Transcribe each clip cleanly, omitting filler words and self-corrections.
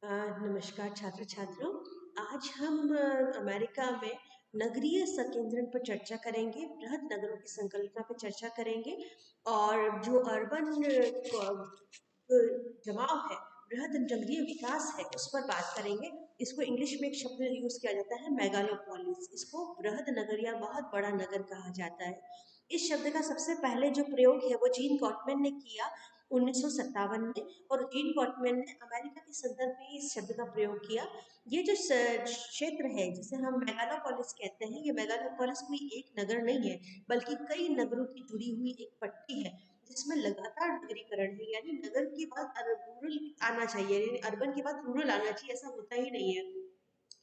नमस्कार छात्र छात्रों। आज हम अमेरिका में नगरीय संकेंद्रण पर चर्चा करेंगे, बृहद नगरों की संकल्पना पर चर्चा करेंगे और जो अर्बन जमाव है, बृहद नगरीय विकास है, उस पर बात करेंगे। इसको इंग्लिश में एक शब्द यूज किया जाता है, मेगालोपोलिस। इसको बृहद नगर या बहुत बड़ा नगर कहा जाता है। इस शब्द का सबसे पहले जो प्रयोग है वो जीन गॉटमैन ने किया 1957 में, और जीन गॉटमैन ने अमेरिका के संदर्भ में इस शब्द का प्रयोग किया। ये जो क्षेत्र है जिसे हम मेगालोपोलिस कहते हैं, ये मेगालोपोलिस कोई एक नगर नहीं है, बल्कि कई नगरों की जुड़ी हुई एक पट्टी है जिसमें लगातार नगरीकरण है। यानी नगर के बाद रूरल आना चाहिए, यानी अर्बन के बाद रूरल आना चाहिए, ऐसा होता ही नहीं है।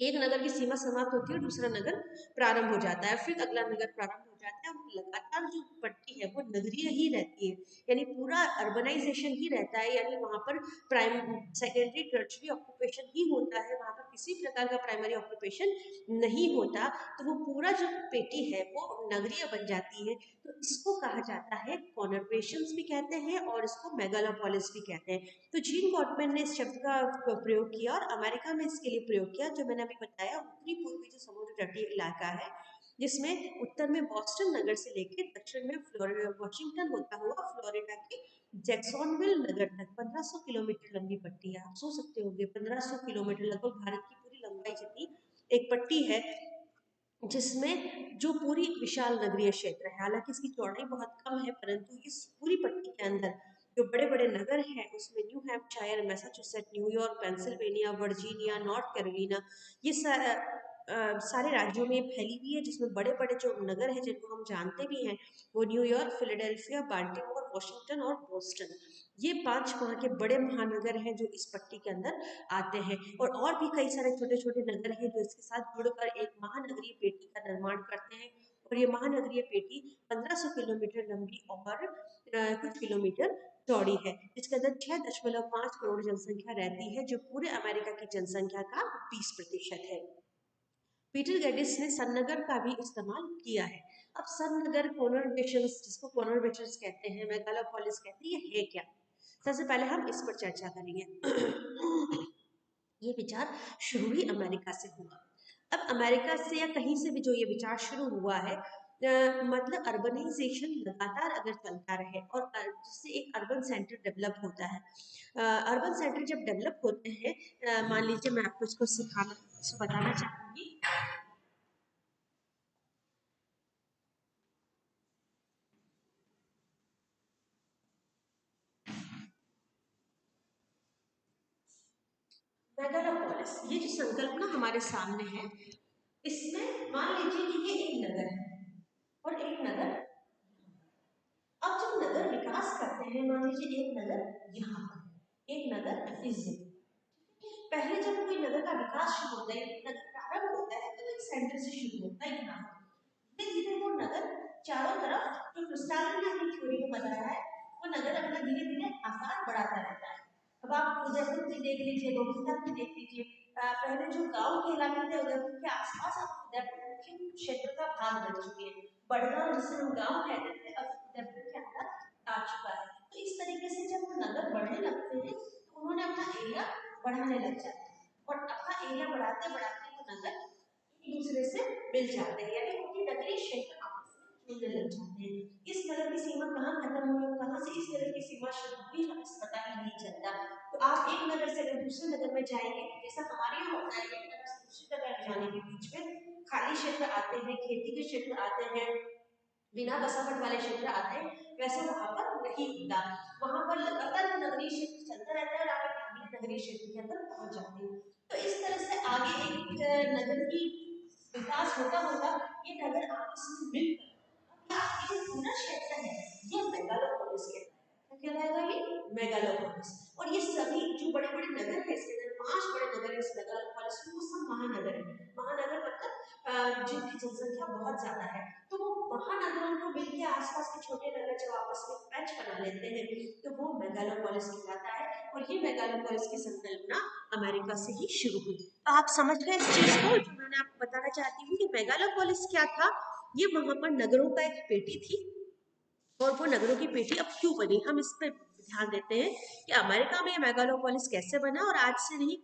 एक नगर की सीमा समाप्त होती है और दूसरा नगर प्रारंभ हो जाता है, फिर अगला नगर प्रारंभ हो जाता है। लगातार जो पट्टी है वो नगरीय ही रहती है, यानी पूरा अर्बनाइजेशन ही रहता है। यानी वहां पर प्राइम सेकेंडरी टर्शरी ऑक्यूपेशन ही होता है, वहां पर किसी प्रकार का प्राइमरी ऑक्यूपेशन नहीं होता। तो वो पूरा जो पेटी है वो नगरीय बन जाती है। तो इसको कहा जाता है कॉन्वर्पेशंस भी कहते हैं और इसको मेगालोपोलिस भी कहते हैं। तो जीन गॉटमैन ने इस शब्द का प्रयोग किया और अमेरिका में इसके लिए प्रयोग किया, जो मैंने अभी बताया। उत्तरी पूर्वी जो समुद्र तटीय इलाका है, जिसमें उत्तर में बॉस्टन नगर से लेकर दक्षिण में वॉशिंगटन होता हुआ फ्लोरिडा के जैक्सनविल नगर तक 1500 किलोमीटर लंबी पट्टी है। आप सोच सकते होंगे 1500 किलोमीटर, लगभग भारत की पूरी लंबाई जितनी एक पट्टी है, जिसमें जो पूरी विशाल नगरीय क्षेत्र है। हालांकि इसकी चौड़ाई बहुत कम है, परंतु इस पूरी पट्टी के अंदर जो बड़े बड़े नगर हैं उसमें new Hampshire, Massachusetts, New York, Pennsylvania, Virginia, north Carolina, ये सारे राज्यों में फैली हुई है। जिसमें बड़े बड़े जो नगर हैं जिनको हम जानते भी हैं वो न्यूयॉर्क, फिलाडेल्फिया, बाल्टीमोर, वॉशिंगटन और बोस्टन। ये 5 वहाँ के बड़े महानगर हैं जो इस पट्टी के अंदर आते हैं। और भी कई सारे छोटे छोटे नगर हैं जो इसके साथ जुड़कर एक महानगरीय पेटी का निर्माण करते हैं। और ये महानगरीय पेटी 1500 किलोमीटर लंबी और कुछ किलोमीटर चौड़ी है, जिसके अंदर 6.5 करोड़ जनसंख्या रहती है, जो पूरे अमेरिका की जनसंख्या का 20% है। पीटर गेडिस ने सन्नगर का भी इस्तेमाल किया है। अब सन्नगर कॉन्वर्जेशंस, जिसको कॉन्वर्जेशंस कहते हैं, मेगालोपोलिस कहते हैं, ये है क्या? सबसे पहले हम इस पर चर्चा करेंगे। ये विचार शुरू ही अमेरिका से हुआ। अब अमेरिका से या कहीं से भी जो ये विचार शुरू हुआ है, मतलब अर्बनाइजेशन लगातार अगर चलता रहे और जिससे एक अर्बन सेंटर डेवलप होता है। अर्बन सेंटर जब डेवलप होते हैं, मान लीजिए मैं आपको इसको बताना चाहूंगी। मेगालोपोलिस, ये जो संकल्पना हमारे सामने है, इसमें मान लीजिए कि ये एक नगर है और एक नगर। अब जब नगर विकास करते हैं, मान लीजिए एक नगर यहाँ पर, एक नगर इस जगह। पहले जब कोई नगर का विकास शुरू होता है, नगर प्रारंभ होता है, तो एक सेंटर से शुरू होता है यहाँ। धीरे धीरे वो नगर चारों तरफ, जो क्रिस्टालन ने अपनी थ्योरी में बताया है, वो नगर अपना धीरे धीरे आकार बढ़ाता रहता है। अब आप उदयपुर भी देख लीजिए, गोविंदा भी देख लीजिए। पहले जो गांव कहलाते थे उदयपुर के आसपास, अब उदयपुर मुख्य क्षेत्र का भाग बन चुके हैं। बड़गांव, जिसे हम गांव कहते थे, अब उदयपुर के अंदर आ चुका है। तो इस तरीके से जब वो नगर बढ़ने लगते हैं तो उन्होंने अपना एरिया बढ़ाने लग जाते हैं, और अपना एरिया बढ़ाते बढ़ाते वो नगर एक दूसरे से मिल जाते हैं, यानी उनकी नगरीय क्षेत्र आपस में जुड़ने लग जाते हैं। इस नगर की सीमा कहाँ खत्म हुई और कहाँ से इस नगर की सीमा शुरू हुई, हमें पता ही नहीं चलता। तो आप एक नगर से अगर दूसरे नगर में जाएंगे, जैसा हमारे यहाँ होता है, एक नगर से दूसरी नगर जाने के बीच में खाली क्षेत्र आते हैं, खेती के क्षेत्र आते हैं, बिना बसावट वाले क्षेत्र आते हैं, वैसे वहां पर नहीं होता। वहां पर लगातार नगरीय क्षेत्र चलता रहता है और आप एक अगले नगरीय क्षेत्र के अंदर पहुंच जाते हैं। तो इस तरह से आगे एक नगर की विकास होता होता ये नगर आपस में मिलकर ये पूरा क्षेत्र है, ये मेगालोपोलिस कहलाता है। क्या कहलाएगा? ये मेगालोपोलिस। और ये सभी जो बड़े बड़े नगर है, इसके अंदर 5 बड़े नगर है इस मेगालोपोलिस में, वो सब महानगर है। महानगर मतलब जिनकी जनसंख्या बहुत ज्यादा है। तो वो महानगरों को मिलकर आसपास के छोटे नगर जब आपस में पैच बना लेते हैं तो वो मेगालोपोलिस कहलाता है। और ये मेगालोपोलिस की संकल्पना अमेरिका से ही शुरू हुई। तो आप समझ गए इस चीज को जो मैंने आपको बताना चाहती हूँ कि मेगालोपोलिस क्या था। ये वहां पर नगरों का एक पेटी थी, और वो नगरों की पेटी अब क्यों बनी, हम इस पर ध्यान देते हैं कि अमेरिका में मेगालोपोलिस कैसे बना, और आज से नहीं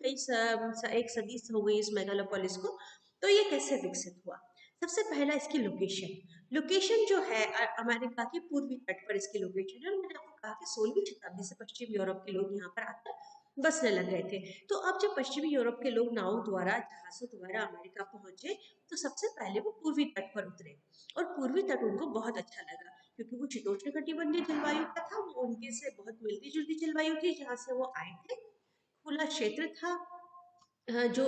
एक सदी हो गई इस मेगालोपोलिस को, तो ये कैसे विकसित हुआ। सबसे पहला इसकी लोकेशन। लोकेशन जो है अमेरिका के पूर्वी तट पर इसकी लोकेशन है, और मैंने आपको कहा कि 16वीं शताब्दी से पश्चिम यूरोप के लोग यहाँ पर आकर बसने लग गए थे। तो अब जब पश्चिमी यूरोप के लोग नावों द्वारा, जहाजों द्वारा अमेरिका पहुंचे, तो सबसे पहले वो पूर्वी तट पर उतरे, और पूर्वी तट उनको बहुत अच्छा लगा, क्योंकि वो शीतोष्ण कटिबंधीय जलवायु का था, वो उनके से बहुत मिलती जुलती जलवायु थी जहाँ से वो आए थे। खुला क्षेत्र था, जो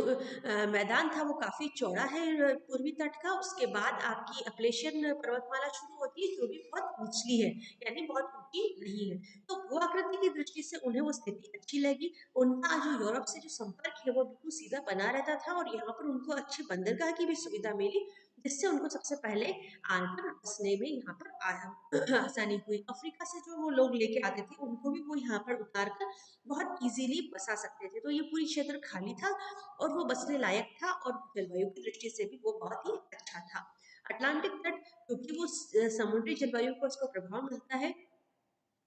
मैदान था वो काफी चौड़ा है पूर्वी तट का। उसके बाद आपकी अपलेशियन पर्वतमाला शुरू होती है, जो भी बहुत निचली है, यानी बहुत ऊंची नहीं है। तो भू आकृति की दृष्टि से उन्हें वो स्थिति अच्छी लगी। उनका जो यूरोप से जो संपर्क है वो बिल्कुल सीधा बना रहता था, और यहाँ पर उनको अच्छी बंदरगाह की भी सुविधा मिली, जिससे उनको सबसे पहले आकर बसने में यहाँ पर आसानी हुई। अफ्रीका से जो वो लोग लेके आते थे उनको भी वो यहाँ पर उतार कर बहुत इजीली बसा सकते थे। तो ये पूरी क्षेत्र खाली था और वो बसने लायक था, और जलवायु की दृष्टि से भी वो बहुत ही अच्छा था। अटलांटिक तट, क्योंकि वो समुद्री जलवायु को उसको प्रभाव मिलता है,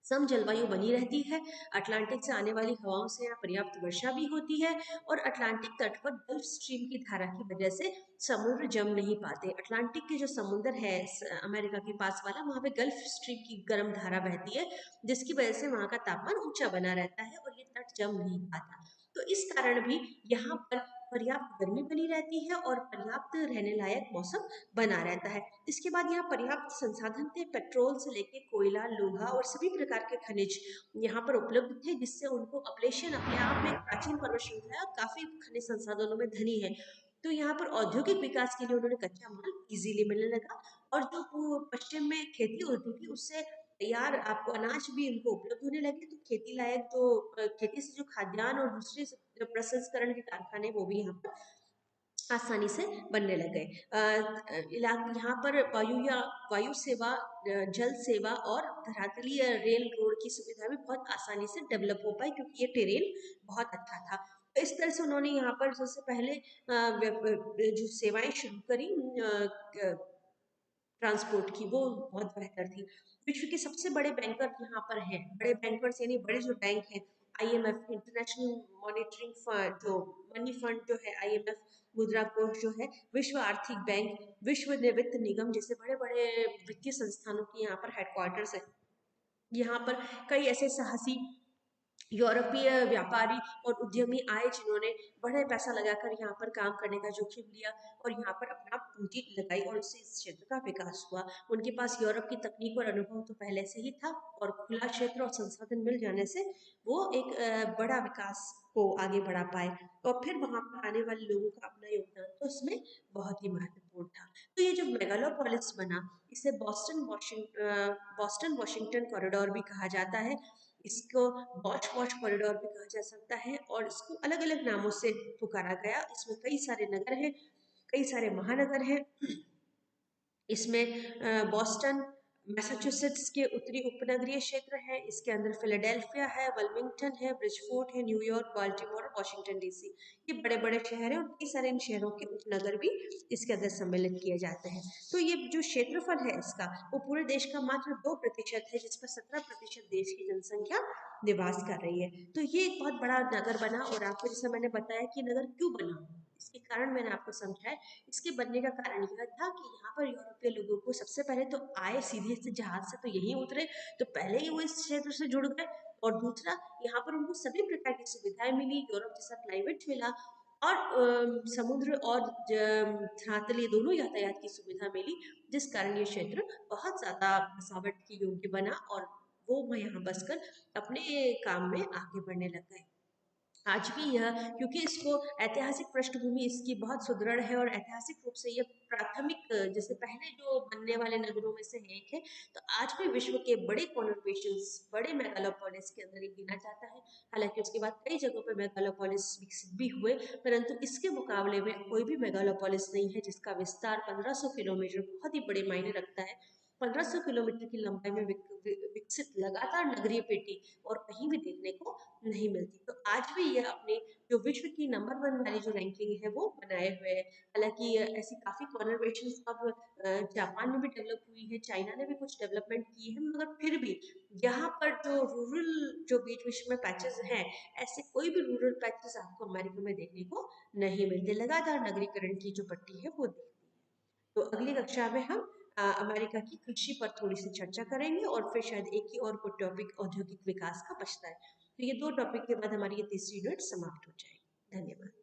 सम जलवायु बनी रहती है। अटलांटिक से आने वाली हवाओं से यहाँ पर्याप्त वर्षा भी होती है, और अटलांटिक तट पर गल्फ स्ट्रीम की धारा की वजह से समुद्र जम नहीं पाते। अटलांटिक के जो समुद्र है अमेरिका के पास वाला, वहाँ पे गल्फ स्ट्रीम की गर्म धारा बहती है, जिसकी वजह से वहाँ का तापमान ऊंचा बना रहता है और ये तट जम नहीं पाता। तो इस कारण भी यहाँ पर पर्याप्त गर्मी बनी रहती है और पर्याप्त रहने लायक मौसम बना रहता है। इसके बाद यहाँ पर्याप्त संसाधन थे, पेट्रोल से लेके कोयला, लोहा और सभी प्रकार के खनिज यहाँ पर उपलब्ध थे, जिससे उनको अपलेशियन अपने आप में एक प्राचीन पर्वत श्रृंखला है और काफी खनिज संसाधनों में धनी है। तो यहाँ पर औद्योगिक विकास के लिए उन्होंने कच्चा माल इजीली मिलने लगा, और जो पश्चिम में खेती होती थी उससे तैयार आपको अनाज भी उनको उपलब्ध होने लगे। तो खेती लायक जो खेती से जो खाद्यान्न और दूसरे जो प्रसंस्करण के कारखाने, वो भी यहाँ पर आसानी से बनने लग गए। यहाँ पर वायु सेवा, जल सेवा और धरातलीय रेल रोड की सुविधा भी बहुत आसानी से डेवलप हो पाई, क्योंकि ये टेरेन बहुत अच्छा था। तो इस तरह से उन्होंने यहाँ पर सबसे पहले जो सेवाएं शुरू करी ट्रांसपोर्ट की, वो बहुत बेहतर थी। विश्व के सबसे बड़े बैंकर यहाँ पर हैं, बड़े बैंकर्स यानी बड़े जो बैंक हैं, आईएमएफ, इंटरनेशनल मॉनिटरिंग फंड, जो मनी फंड जो है, आईएमएफ, मुद्रा कोष जो है, विश्व आर्थिक बैंक, विश्व वित्त निगम जैसे बड़े बड़े वित्तीय संस्थानों की यहाँ पर हेडक्वार्टर्स है। यहाँ पर कई ऐसे साहसी यूरोपीय व्यापारी और उद्यमी आए, जिन्होंने बड़े पैसा लगाकर यहाँ पर काम करने का जोखिम लिया और यहाँ पर अपना पूंजी लगाई, और उससे इस क्षेत्र का विकास हुआ। उनके पास यूरोप की तकनीक और अनुभव तो पहले से ही था, और खुला क्षेत्र और संसाधन मिल जाने से वो एक बड़ा विकास को आगे बढ़ा पाए, और फिर वहाँ पर आने वाले लोगों का अपना योगदान तो उसमें बहुत ही महत्वपूर्ण था। तो ये जो मेगालोपोलिस बना, इसे बॉस्टन वाशिंगटन कॉरिडोर भी कहा जाता है। इसको वॉच वॉच कॉरिडोर भी कहा जा सकता है, और इसको अलग अलग नामों से पुकारा गया। इसमें कई सारे नगर हैं, कई सारे महानगर हैं। इसमें बॉस्टन मैसाचुसेट्स के उत्तरी उपनगरीय क्षेत्र है, इसके अंदर फिलाडेल्फिया है, वेलिंगटन है, ब्रिजफोर्ड है, न्यूयॉर्क, बाल्टीमोर और वाशिंगटन डीसी, ये बड़े बड़े शहर हैं, और कई सारे इन शहरों के उपनगर भी इसके अंदर सम्मिलित किए जाते हैं। तो ये जो क्षेत्रफल है इसका, वो पूरे देश का मात्र 2% है, जिस पर 17% देश की जनसंख्या निवास कर रही है। तो ये एक बहुत बड़ा नगर बना, और आपको जैसा मैंने बताया कि नगर क्यों बना, इसके कारण मैंने आपको समझाया। इसके बनने का कारण यह था कि यहाँ पर यूरोपीय लोगों को सबसे पहले तो आए सीधे से जहाज से, तो यहीं उतरे, तो पहले ही वो इस क्षेत्र से जुड़ गए, और दूसरा यहाँ पर उनको सभी प्रकार की सुविधाएं मिली, यूरोप जैसा क्लाइमेट मिला, और समुद्र और धरातलीय दोनों यातायात की सुविधा मिली, जिस कारण ये क्षेत्र बहुत ज्यादा बसावट के योग्य बना, और वो यहाँ बसकर अपने काम में आगे बढ़ने लग गए। आज भी यह, क्योंकि इसको ऐतिहासिक पृष्ठभूमि इसकी बहुत सुदृढ़ है, और ऐतिहासिक रूप से यह प्राथमिक, जैसे पहले जो बनने वाले नगरों में से एक है, तो आज भी विश्व के बड़े कॉन्वर्सेशंस, बड़े मेगालोपोलिस के अंदर ये गिना जाता है। हालांकि उसके बाद कई जगहों पर मेगालोपोलिस विकसित भी हुए, परंतु इसके मुकाबले में कोई भी मेगालोपोलिस नहीं है जिसका विस्तार 1500 किलोमीटर बहुत ही बड़े मायने रखता है। 1500 किलोमीटर की लंबाई में विकसित लगातार नगरीय पेटी और कहीं भी देखने को नहीं मिलती। तो आज भी यह अपने जो विश्व की नंबर 1 वाली जो रैंकिंग है वो बनाए हुए है। हालाँकि ऐसी काफ़ी कॉन्वर्सेशंस अब जापान में भी डेवलप हुई है, चाइना ने भी कुछ डेवलपमेंट की है, मगर फिर भी यहाँ पर जो रूरल जो बीच विश्व में पैचेस हैं, ऐसे कोई भी रूरल पैचेस आपको अमेरिका में देखने को नहीं मिलते। लगातार नगरीकरण की जो पट्टी है वो दिखती है। तो अगली कक्षा में हम अमेरिका की कृषि पर थोड़ी सी चर्चा करेंगे और फिर शायद एक ही और कोई टॉपिक औद्योगिक विकास का बचता है। तो ये 2 टॉपिक के बाद हमारी ये तीसरी यूनिट समाप्त हो जाएगी। धन्यवाद।